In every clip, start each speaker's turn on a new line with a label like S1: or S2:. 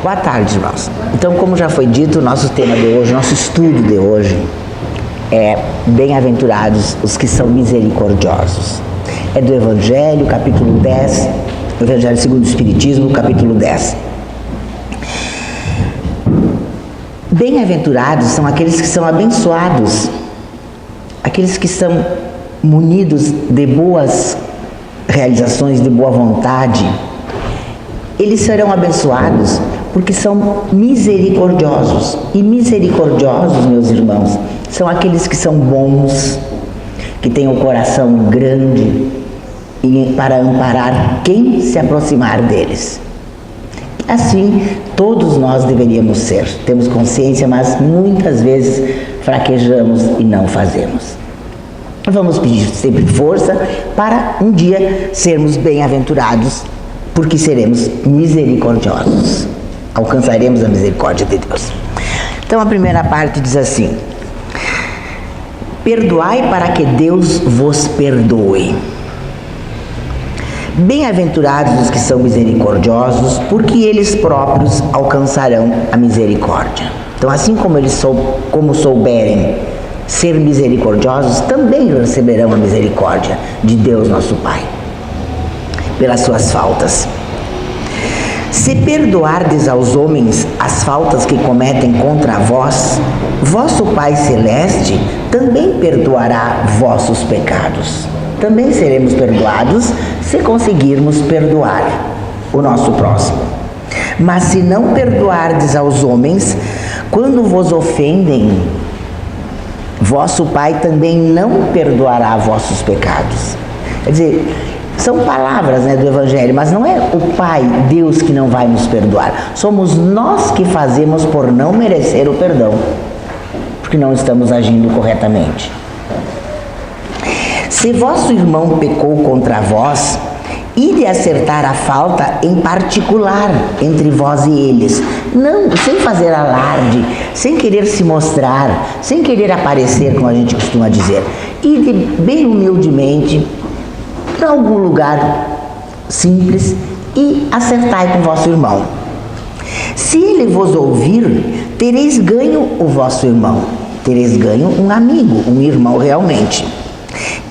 S1: Boa tarde, irmãos. Então, como já foi dito, o nosso tema de hoje, nosso estudo de hoje é bem-aventurados os que são misericordiosos. É do Evangelho, capítulo 10, Evangelho segundo o Espiritismo, capítulo 10. Bem-aventurados são aqueles que são abençoados, aqueles que são munidos de boas realizações, de boa vontade. Eles serão abençoados porque são misericordiosos. E misericordiosos, meus irmãos, são aqueles que são bons, que têm o coração grande para amparar quem se aproximar deles. Assim, todos nós deveríamos ser. Temos consciência, mas muitas vezes fraquejamos e não fazemos. Vamos pedir sempre força para um dia sermos bem-aventurados, porque seremos misericordiosos. Alcançaremos a misericórdia de Deus. Então a primeira parte diz assim: perdoai para que Deus vos perdoe. Bem-aventurados os que são misericordiosos, porque eles próprios alcançarão a misericórdia. Então, assim como souberem ser misericordiosos, também receberão a misericórdia de Deus nosso Pai, pelas suas faltas. Se perdoardes aos homens as faltas que cometem contra vós, vosso Pai Celeste também perdoará vossos pecados. Também seremos perdoados se conseguirmos perdoar o nosso próximo. Mas se não perdoardes aos homens, quando vos ofendem, vosso Pai também não perdoará vossos pecados. Quer dizer, são palavras, do Evangelho, mas não é o Pai, Deus, que não vai nos perdoar. Somos nós que fazemos por não merecer o perdão, porque não estamos agindo corretamente. Se vosso irmão pecou contra vós, ide acertar a falta em particular entre vós e eles, não sem fazer alarde, sem querer se mostrar, sem querer aparecer, como a gente costuma dizer. Ide bem humildemente para algum lugar simples e acertai com vosso irmão. Se ele vos ouvir, tereis ganho o vosso irmão, tereis ganho um amigo, um irmão realmente.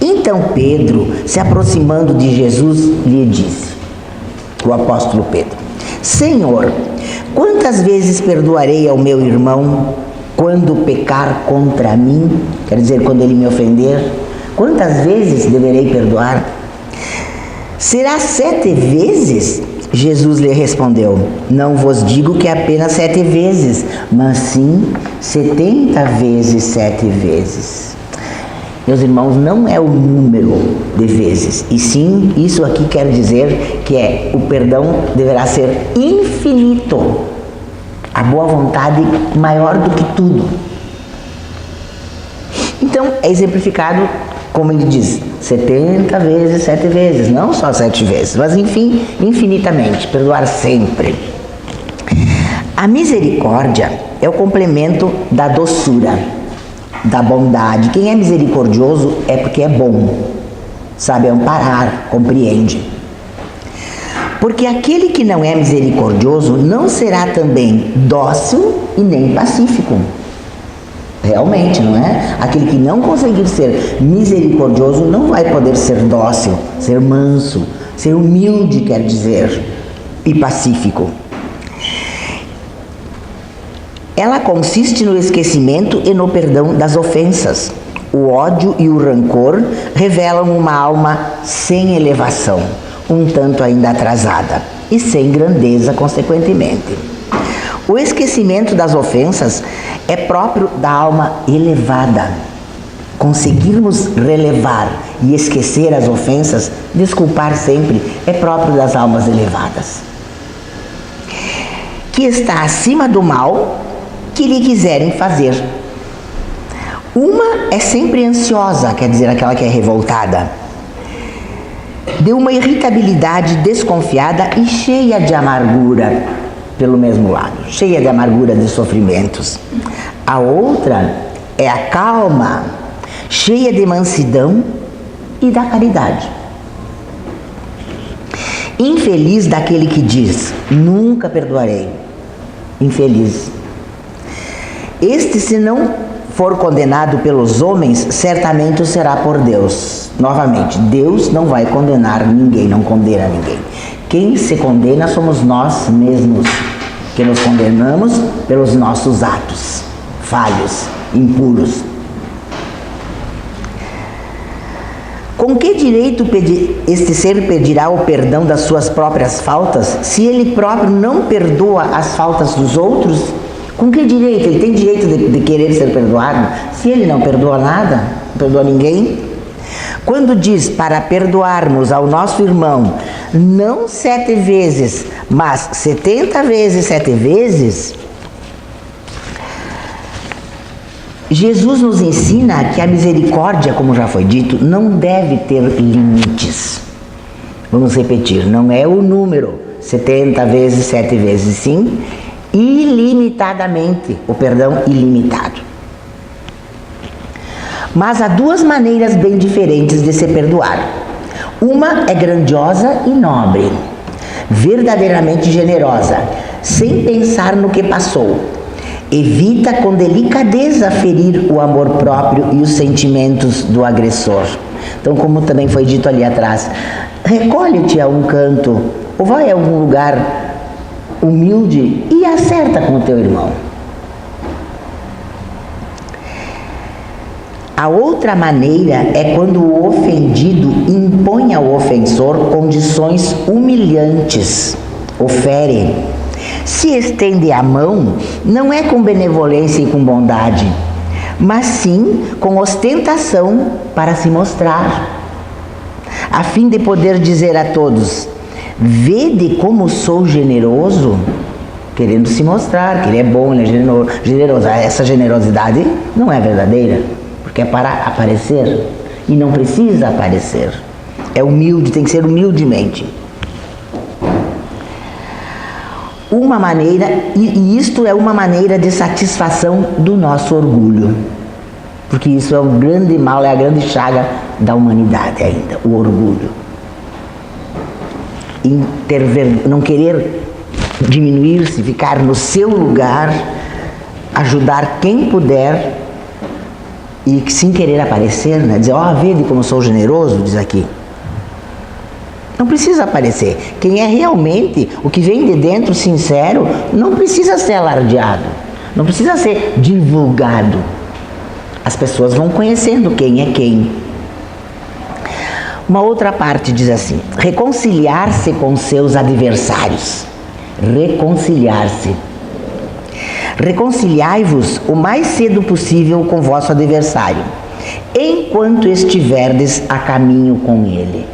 S1: Então Pedro, se aproximando de Jesus, lhe disse, o apóstolo Pedro: Senhor, quantas vezes perdoarei ao meu irmão quando pecar contra mim? Quer dizer, quando ele me ofender, quantas vezes deverei perdoar? Será 7 vezes? Jesus lhe respondeu: não vos digo que é apenas 7 vezes, mas sim 70 vezes 7 vezes. Meus irmãos, não é o número de vezes, e sim, isso aqui quer dizer que o perdão deverá ser infinito, a boa vontade maior do que tudo. Então, é exemplificado, como ele diz, 70 vezes, 7 vezes, não só 7 vezes, mas enfim, infinitamente, perdoar sempre. A misericórdia é o complemento da doçura, da bondade. Quem é misericordioso é porque é bom, sabe amparar, compreende. Porque aquele que não é misericordioso não será também dócil e nem pacífico. Realmente, não é? Aquele que não conseguir ser misericordioso não vai poder ser dócil, ser manso, ser humilde, quer dizer, e pacífico. Ela consiste no esquecimento e no perdão das ofensas. O ódio e o rancor revelam uma alma sem elevação, um tanto ainda atrasada, e sem grandeza, consequentemente. O esquecimento das ofensas é próprio da alma elevada. Conseguirmos relevar e esquecer as ofensas, desculpar sempre, é próprio das almas elevadas, que está acima do mal que lhe quiserem fazer. Uma é sempre ansiosa, quer dizer, aquela que é revoltada, de uma irritabilidade desconfiada e cheia de amargura pelo mesmo lado, cheia de amargura de sofrimentos. A outra é a calma, cheia de mansidão e da caridade. Infeliz daquele que diz: nunca perdoarei, infeliz. Este, se não for condenado pelos homens, certamente o será por Deus. Novamente, Deus não vai condenar ninguém, não condena ninguém. Quem se condena somos nós mesmos, que nos condenamos pelos nossos atos falhos, impuros. Com que direito este ser pedirá o perdão das suas próprias faltas, se ele próprio não perdoa as faltas dos outros? Com que direito? Ele tem direito de querer ser perdoado, se ele não perdoa nada, não perdoa ninguém? Quando diz para perdoarmos ao nosso irmão, não 7 vezes, mas 70 vezes 7 vezes, Jesus nos ensina que a misericórdia, como já foi dito, não deve ter limites. Vamos repetir, não é o número 70 vezes 7 vezes, sim, ilimitadamente, o perdão ilimitado. Mas há 2 maneiras bem diferentes de se perdoar. Uma é grandiosa e nobre, verdadeiramente generosa, sem pensar no que passou. Evita com delicadeza ferir o amor próprio e os sentimentos do agressor. Então, como também foi dito ali atrás, recolhe-te a um canto ou vai a algum lugar humilde e acerta com o teu irmão. A outra maneira é quando o ofendido impõe ao ofensor condições humilhantes, o fere. Se estende a mão, não é com benevolência e com bondade, mas sim com ostentação para se mostrar, a fim de poder dizer a todos: vede como sou generoso, querendo se mostrar que ele é bom, ele é generoso. Essa generosidade não é verdadeira, porque é para aparecer, e não precisa aparecer. É humilde, tem que ser humildemente. Uma maneira, e isto é uma maneira de satisfação do nosso orgulho, porque isso é o grande mal, é a grande chaga da humanidade ainda, o orgulho. Não querer diminuir-se, ficar no seu lugar, ajudar quem puder e sem querer aparecer, né? Dizer, ó, vede como sou generoso, diz aqui. Não precisa aparecer. Quem é realmente, o que vem de dentro sincero, não precisa ser alardeado, não precisa ser divulgado. As pessoas vão conhecendo quem é quem. Uma outra parte diz assim: reconciliar-se com seus adversários. Reconciliar-se. Reconciliai-vos o mais cedo possível com vosso adversário, enquanto estiverdes a caminho com ele.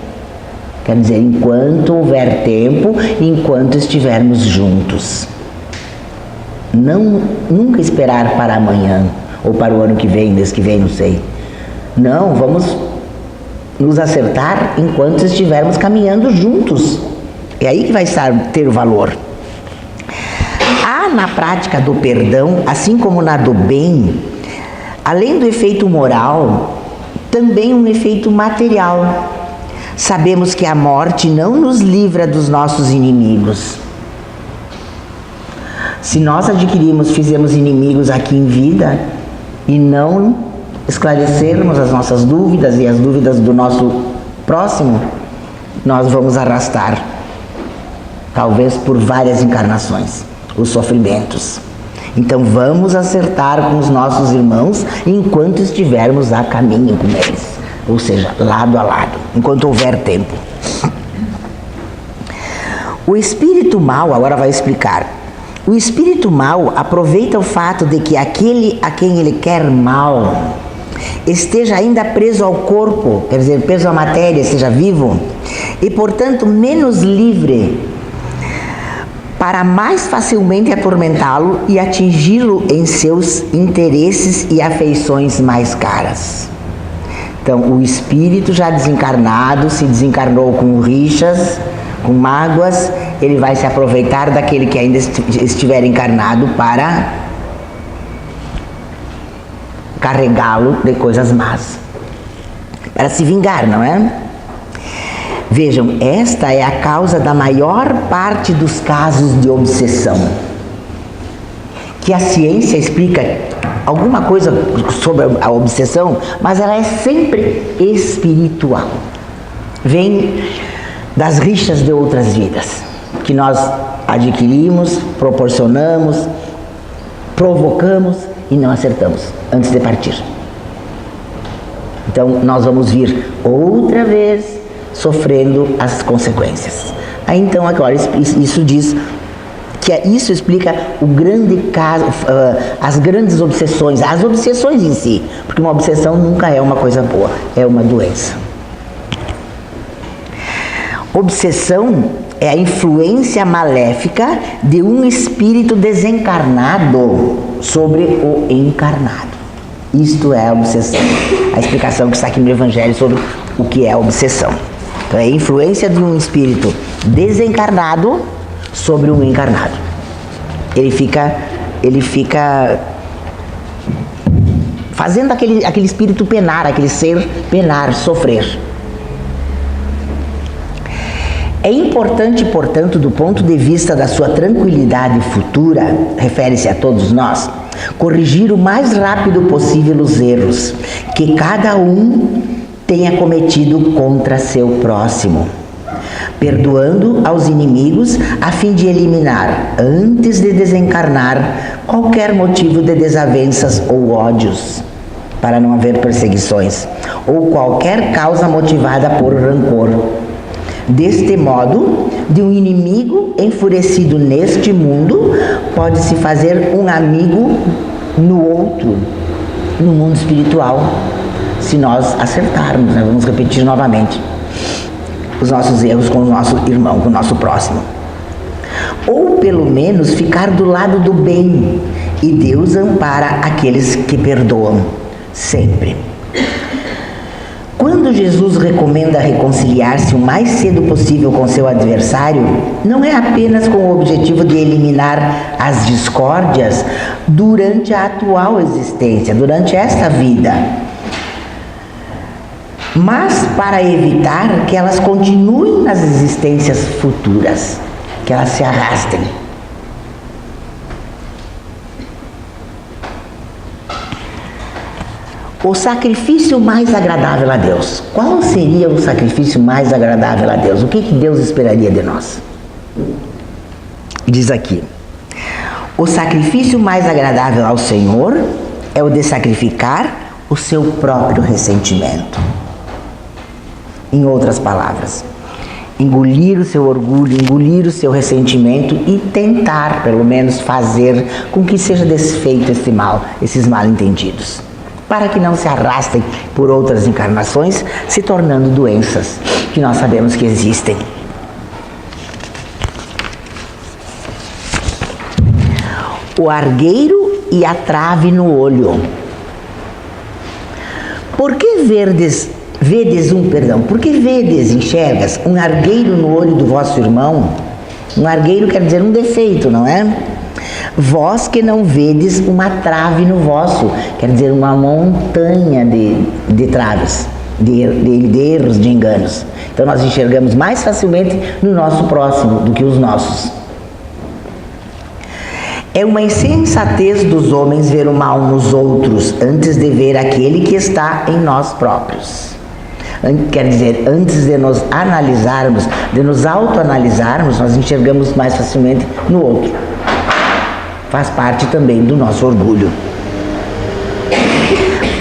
S1: Quer dizer, enquanto houver tempo, enquanto estivermos juntos. Nunca esperar para amanhã, ou para o ano que vem, mês que vem, não sei. Não, vamos nos acertar enquanto estivermos caminhando juntos. É aí que vai ter o valor. Há na prática do perdão, assim como na do bem, além do efeito moral, também um efeito material. Sabemos que a morte não nos livra dos nossos inimigos. Se nós fizemos inimigos aqui em vida e não esclarecermos as nossas dúvidas e as dúvidas do nosso próximo, nós vamos arrastar, talvez por várias encarnações, os sofrimentos. Então vamos acertar com os nossos irmãos enquanto estivermos a caminho com eles. Ou seja, lado a lado, enquanto houver tempo. O espírito mau, agora vai explicar. O espírito mau aproveita o fato de que aquele a quem ele quer mal esteja ainda preso ao corpo, quer dizer, preso à matéria, esteja vivo, e portanto menos livre, para mais facilmente atormentá-lo e atingi-lo em seus interesses e afeições mais caras. Então, o espírito já desencarnado, se desencarnou com rixas, com mágoas, ele vai se aproveitar daquele que ainda estiver encarnado para carregá-lo de coisas más, para se vingar, não é? Vejam, esta é a causa da maior parte dos casos de obsessão. que a ciência explica alguma coisa sobre a obsessão, mas ela é sempre espiritual. Vem das rixas de outras vidas, que nós adquirimos, proporcionamos, provocamos e não acertamos antes de partir. Então nós vamos vir outra vez sofrendo as consequências. Aí então agora isso diz que isso explica o grande caso, as grandes obsessões, as obsessões em si, porque uma obsessão nunca é uma coisa boa, é uma doença. Obsessão é a influência maléfica de um espírito desencarnado sobre o encarnado. Isto é a obsessão. A explicação que está aqui no Evangelho sobre o que é a obsessão. Então, é a influência de um espírito desencarnado sobre um encarnado. Ele fica fazendo aquele espírito penar, aquele ser penar, sofrer. É importante, portanto, do ponto de vista da sua tranquilidade futura, refere-se a todos nós, corrigir o mais rápido possível os erros que cada um tenha cometido contra seu próximo, perdoando aos inimigos a fim de eliminar, antes de desencarnar, qualquer motivo de desavenças ou ódios, para não haver perseguições, ou qualquer causa motivada por rancor. Deste modo, de um inimigo enfurecido neste mundo, pode-se fazer um amigo no outro, no mundo espiritual, se nós acertarmos, né? Vamos repetir novamente os nossos erros com o nosso irmão, com o nosso próximo. Ou pelo menos ficar do lado do bem, e Deus ampara aqueles que perdoam, sempre. Quando Jesus recomenda reconciliar-se o mais cedo possível com seu adversário, não é apenas com o objetivo de eliminar as discórdias durante a atual existência, durante esta vida, mas para evitar que elas continuem nas existências futuras, que elas se arrastem. O sacrifício mais agradável a Deus. Qual seria o sacrifício mais agradável a Deus? O que Deus esperaria de nós? Diz aqui: o sacrifício mais agradável ao Senhor é o de sacrificar o seu próprio ressentimento. Em outras palavras, engolir o seu orgulho, engolir o seu ressentimento e tentar, pelo menos, fazer com que seja desfeito esse mal, esses mal-entendidos, para que não se arrastem por outras encarnações, se tornando doenças que nós sabemos que existem. O argueiro e a trave no olho. Por que enxergas um argueiro no olho do vosso irmão? Um argueiro quer dizer um defeito, não é? Vós que não vedes uma trave no vosso, quer dizer uma montanha de traves, de erros, de enganos. Então nós enxergamos mais facilmente no nosso próximo do que os nossos. É uma insensatez dos homens ver o mal nos outros antes de ver aquele que está em nós próprios. Quer dizer, antes de nos analisarmos, de nos autoanalisarmos, nós enxergamos mais facilmente no outro. Faz parte também do nosso orgulho.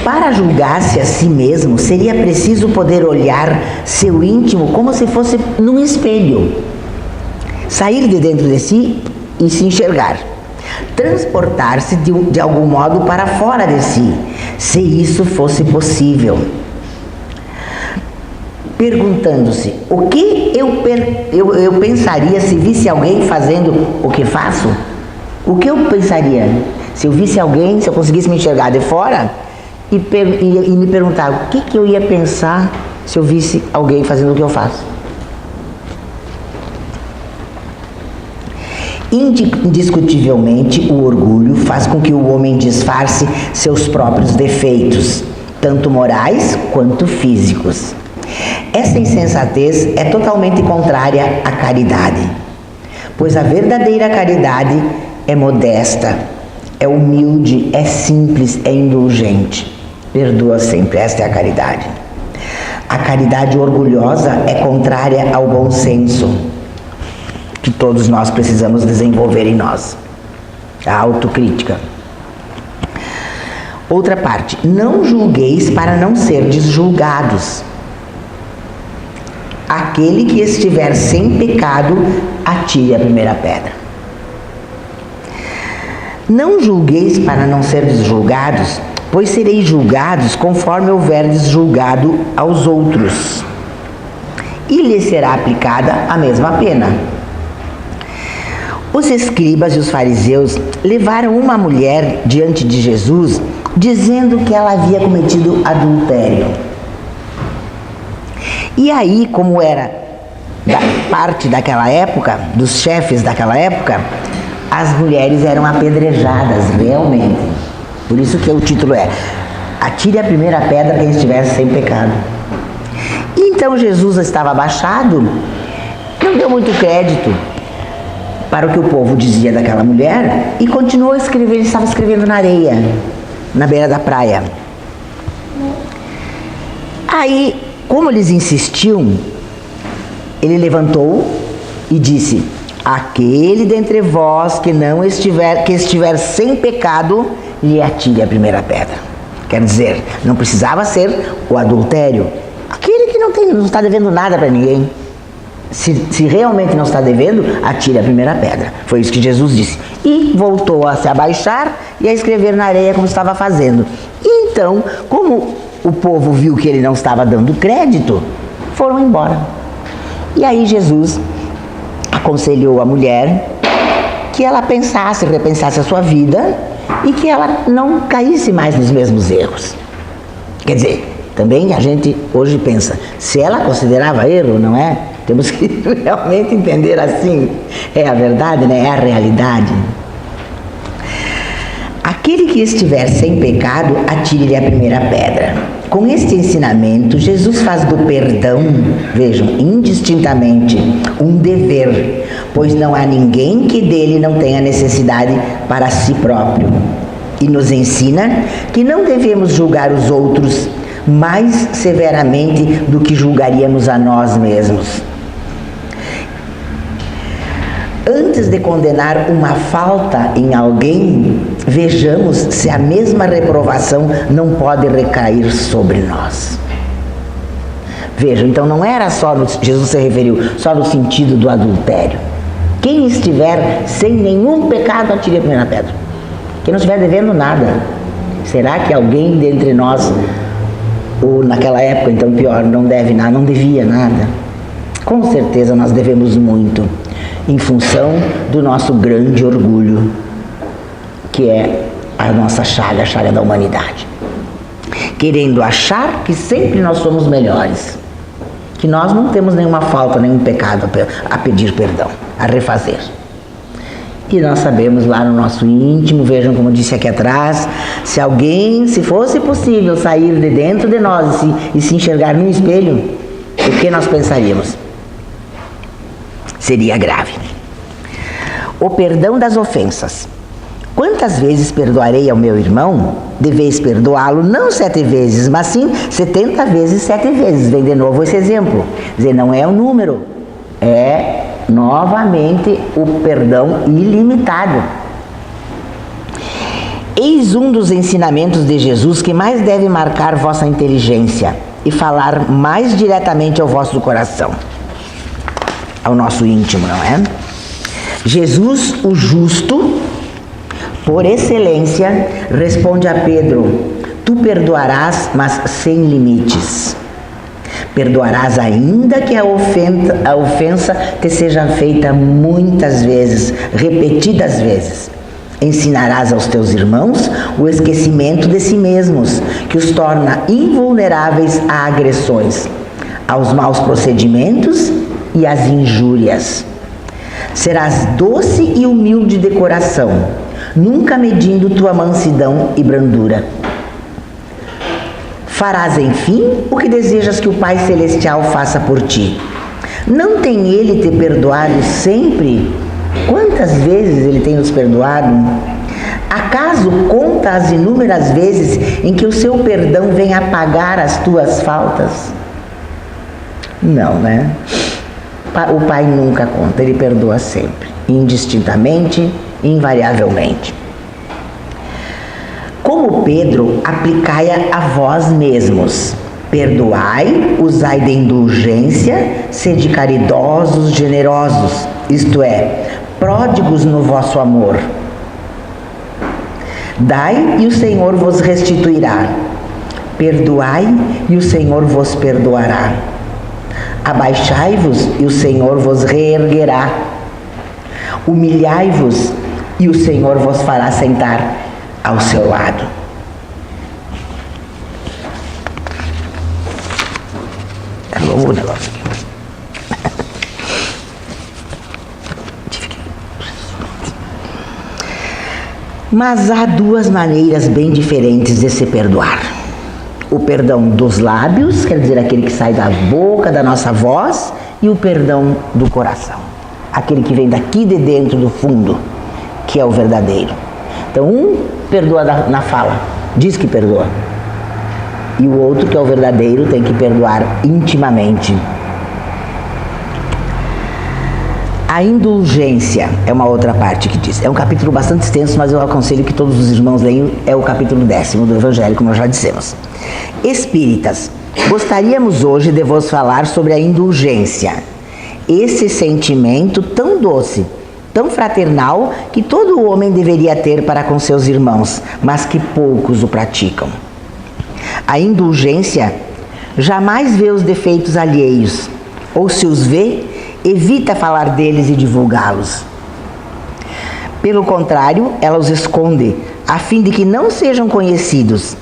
S1: Para julgar-se a si mesmo, seria preciso poder olhar seu íntimo como se fosse num espelho. Sair de dentro de si e se enxergar. Transportar-se de algum modo para fora de si, se isso fosse possível. Perguntando-se, o que eu pensaria se visse alguém fazendo o que faço? O que eu pensaria se eu visse alguém, se eu conseguisse me enxergar de fora e me perguntar o que eu ia pensar se eu visse alguém fazendo o que eu faço? Indiscutivelmente, o orgulho faz com que o homem disfarce seus próprios defeitos, tanto morais quanto físicos. Essa insensatez é totalmente contrária à caridade, pois a verdadeira caridade é modesta, é humilde, é simples, é indulgente. Perdoa sempre, esta é a caridade. A caridade orgulhosa é contrária ao bom senso, que todos nós precisamos desenvolver em nós. A autocrítica. Outra parte, não julgueis para não serdes julgados. Aquele que estiver sem pecado, atire a primeira pedra. Não julgueis para não serdes julgados, pois sereis julgados conforme houverdes julgado aos outros, e lhes será aplicada a mesma pena. Os escribas e os fariseus levaram uma mulher diante de Jesus, dizendo que ela havia cometido adultério. E aí, como era da parte daquela época, dos chefes daquela época, as mulheres eram apedrejadas, realmente. Por isso que o título é Atire a primeira pedra quem estivesse sem pecado. E então Jesus estava abaixado, não deu muito crédito para o que o povo dizia daquela mulher e continuou a escrever. Ele estava escrevendo na areia, na beira da praia. Aí, como eles insistiam, ele levantou e disse: aquele dentre vós que estiver sem pecado, lhe atire a primeira pedra. Quer dizer, não precisava ser o adultério. Aquele que não está devendo nada para ninguém. Se realmente não está devendo, atire a primeira pedra. Foi isso que Jesus disse. E voltou a se abaixar e a escrever na areia como estava fazendo. E então, como o povo viu que ele não estava dando crédito, foram embora. E aí Jesus aconselhou a mulher que ela repensasse a sua vida e que ela não caísse mais nos mesmos erros. Quer dizer, também a gente hoje pensa, se ela considerava erro, não é? Temos que realmente entender assim. É a verdade, né? É a realidade. Aquele que estiver sem pecado, atire-lhe a primeira pedra. Com este ensinamento, Jesus faz do perdão, vejam, indistintamente, um dever, pois não há ninguém que dele não tenha necessidade para si próprio. E nos ensina que não devemos julgar os outros mais severamente do que julgaríamos a nós mesmos. Antes de condenar uma falta em alguém, vejamos se a mesma reprovação não pode recair sobre nós. Vejam, então não era só, Jesus se referiu só no sentido do adultério. Quem estiver sem nenhum pecado, atire a primeira pedra. Quem não estiver devendo nada. Será que alguém dentre nós, ou naquela época, então pior, não deve nada, não devia nada? Com certeza nós devemos muito, em função do nosso grande orgulho, que é a nossa chaga, a chaga da humanidade. Querendo achar que sempre nós somos melhores, que nós não temos nenhuma falta, nenhum pecado a pedir perdão, a refazer. E nós sabemos lá no nosso íntimo, vejam como disse aqui atrás, se fosse possível sair de dentro de nós e se enxergar no espelho, o que nós pensaríamos? Seria grave. O perdão das ofensas. Quantas vezes perdoarei ao meu irmão? Deveis perdoá-lo não 7 vezes, mas sim 70 vezes 7 vezes. Vem de novo esse exemplo. Quer dizer, não é um número, é novamente o perdão ilimitado. Eis um dos ensinamentos de Jesus que mais deve marcar vossa inteligência e falar mais diretamente ao vosso coração, ao nosso íntimo, não é? Jesus, o justo, por excelência, responde a Pedro: tu perdoarás, mas sem limites. Perdoarás ainda que a ofensa te seja feita muitas vezes, repetidas vezes. Ensinarás aos teus irmãos o esquecimento de si mesmos, que os torna invulneráveis a agressões, aos maus procedimentos e às injúrias. Serás doce e humilde de coração, nunca medindo tua mansidão e brandura. Farás, enfim, o que desejas que o Pai Celestial faça por ti. Não tem Ele te perdoado sempre? Quantas vezes Ele tem nos perdoado? Acaso conta as inúmeras vezes em que o seu perdão vem apagar as tuas faltas? Não, né? O Pai nunca conta, Ele perdoa sempre, indistintamente, invariavelmente. Como Pedro, aplicai a vós mesmos. Perdoai, usai de indulgência, sede caridosos, generosos, isto é, pródigos no vosso amor. Dai e o Senhor vos restituirá. Perdoai e o Senhor vos perdoará. Abaixai-vos e o Senhor vos reerguerá. Humilhai-vos e o Senhor vos fará sentar ao seu lado. É louco o negócio aqui. Mas há duas maneiras bem diferentes de se perdoar. O perdão dos lábios, quer dizer, aquele que sai da boca, da nossa voz, e o perdão do coração, aquele que vem daqui de dentro do fundo, que é o verdadeiro. Então, um perdoa na fala, diz que perdoa, e o outro, que é o verdadeiro, tem que perdoar intimamente. A indulgência é uma outra parte que diz. É um capítulo bastante extenso, mas eu aconselho que todos os irmãos leiam. É o capítulo 10º do Evangelho, como nós já dissemos. Espíritas, gostaríamos hoje de vos falar sobre a indulgência. Esse sentimento tão doce, tão fraternal, que todo homem deveria ter para com seus irmãos, mas que poucos o praticam. A indulgência jamais vê os defeitos alheios, ou se os vê, evita falar deles e divulgá-los. Pelo contrário, ela os esconde, a fim de que não sejam conhecidos.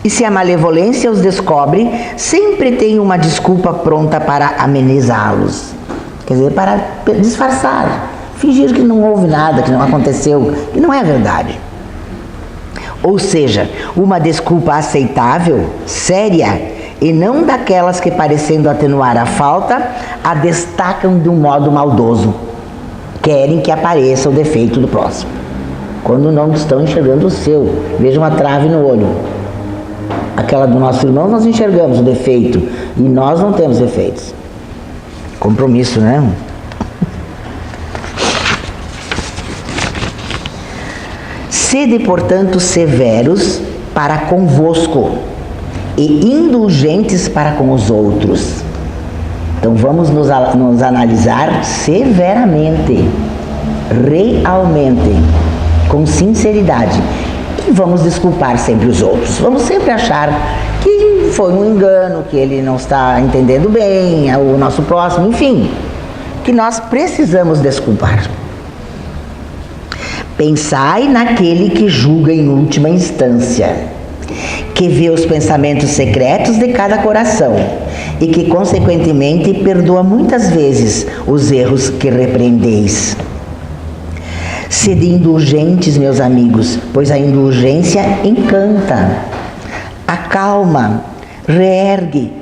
S1: E se a malevolência os descobre, sempre tem uma desculpa pronta para amenizá-los. Quer dizer, para disfarçar, fingir que não houve nada, que não aconteceu, que não é verdade. Ou seja, uma desculpa aceitável, séria, e não daquelas que, parecendo atenuar a falta, a destacam de um modo maldoso. Querem que apareça o defeito do próximo, quando não estão enxergando o seu. Veja uma trave no olho. Aquela do nosso irmão, nós enxergamos o defeito, e nós não temos defeitos. Compromisso, né? Sede, portanto, severos para convosco, e indulgentes para com os outros. Então vamos nos analisar severamente, realmente, com sinceridade, e vamos desculpar sempre os outros. Vamos sempre achar que foi um engano, que ele não está entendendo bem, o nosso próximo, enfim, que nós precisamos desculpar. Pensai naquele que julga em última instância, que vê os pensamentos secretos de cada coração e que, consequentemente, perdoa muitas vezes os erros que repreendeis. Sede indulgentes, meus amigos, pois a indulgência encanta, acalma, reergue,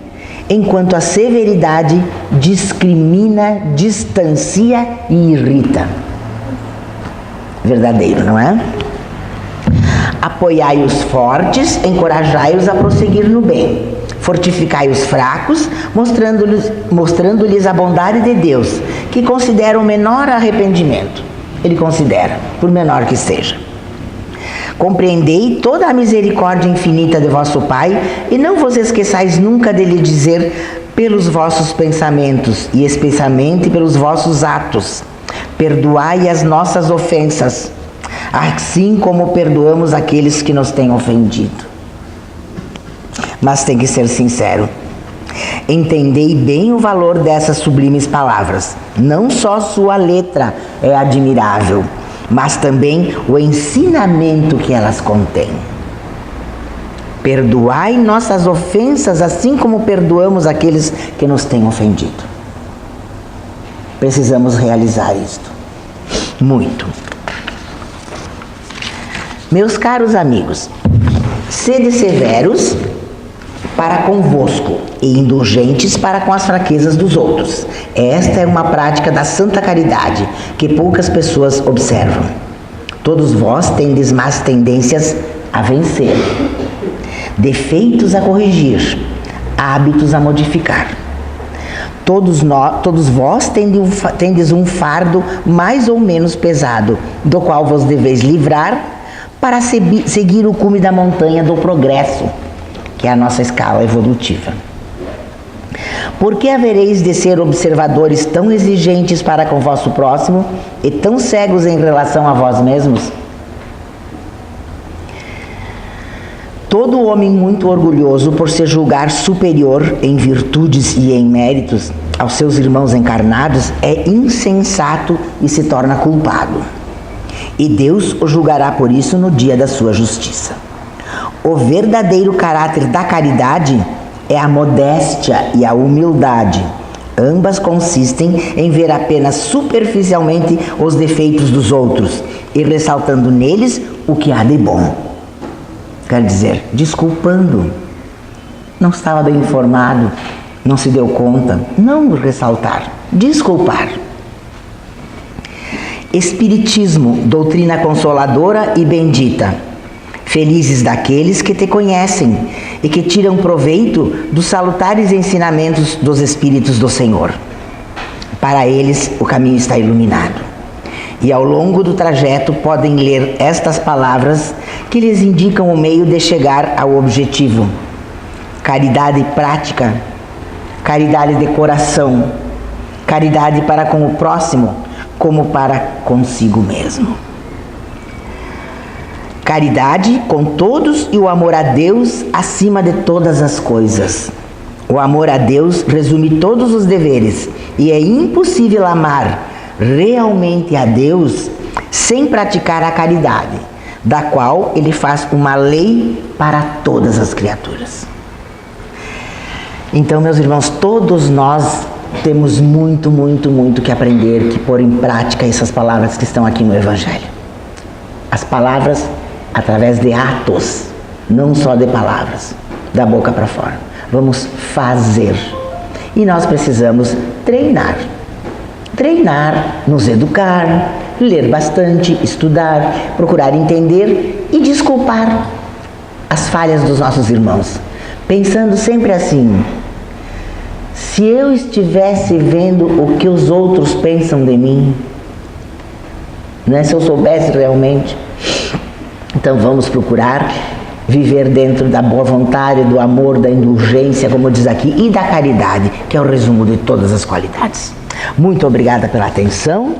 S1: enquanto a severidade discrimina, distancia e irrita. Verdadeiro, não é? Apoiai os fortes, encorajai-os a prosseguir no bem. Fortificai os fracos, mostrando-lhes a bondade de Deus, que considera o menor arrependimento. Ele considera, por menor que seja. Compreendei toda a misericórdia infinita de vosso Pai, e não vos esqueçais nunca de lhe dizer pelos vossos pensamentos, e especialmente pelos vossos atos: perdoai as nossas ofensas, assim como perdoamos aqueles que nos têm ofendido. Mas tem que ser sincero. Entendei bem o valor dessas sublimes palavras. Não só sua letra é admirável, mas também o ensinamento que elas contêm. Perdoai nossas ofensas, assim como perdoamos aqueles que nos têm ofendido. Precisamos realizar isto. Muito. Meus caros amigos, sede severos para convosco e indulgentes para com as fraquezas dos outros. Esta é uma prática da santa caridade que poucas pessoas observam. Todos vós tendes más tendências a vencer, defeitos a corrigir, hábitos a modificar. Todos vós tendes um fardo mais ou menos pesado, do qual vos deveis livrar para seguir o cume da montanha do progresso, que é a nossa escala evolutiva. Por que havereis de ser observadores tão exigentes para com o vosso próximo e tão cegos em relação a vós mesmos? Todo homem muito orgulhoso por se julgar superior em virtudes e em méritos aos seus irmãos encarnados é insensato e se torna culpado. E Deus o julgará por isso no dia da sua justiça. O verdadeiro caráter da caridade é a modéstia e a humildade. Ambas consistem em ver apenas superficialmente os defeitos dos outros e ressaltando neles o que há de bom. Quer dizer, desculpando. Não estava bem informado, não se deu conta. Não ressaltar, desculpar. Espiritismo, doutrina consoladora e bendita. Felizes daqueles que te conhecem e que tiram proveito dos salutares ensinamentos dos Espíritos do Senhor. Para eles o caminho está iluminado. E ao longo do trajeto podem ler estas palavras que lhes indicam o meio de chegar ao objetivo. Caridade prática, caridade de coração, caridade para com o próximo, como para consigo mesmo. Caridade com todos e o amor a Deus acima de todas as coisas. O amor a Deus resume todos os deveres e é impossível amar realmente a Deus sem praticar a caridade, da qual ele faz uma lei para todas as criaturas. Então, meus irmãos, todos nós temos muito que aprender, que pôr em prática essas palavras que estão aqui no Evangelho. As palavras através de atos, não só de palavras, da boca para fora. Vamos fazer. E nós precisamos treinar. Treinar, nos educar, ler bastante, estudar, procurar entender e desculpar as falhas dos nossos irmãos. Pensando sempre assim: se eu estivesse vendo o que os outros pensam de mim, né? Se eu soubesse realmente. Então vamos procurar viver dentro da boa vontade, do amor, da indulgência, como diz aqui, e da caridade, que é o resumo de todas as qualidades. Muito obrigada pela atenção.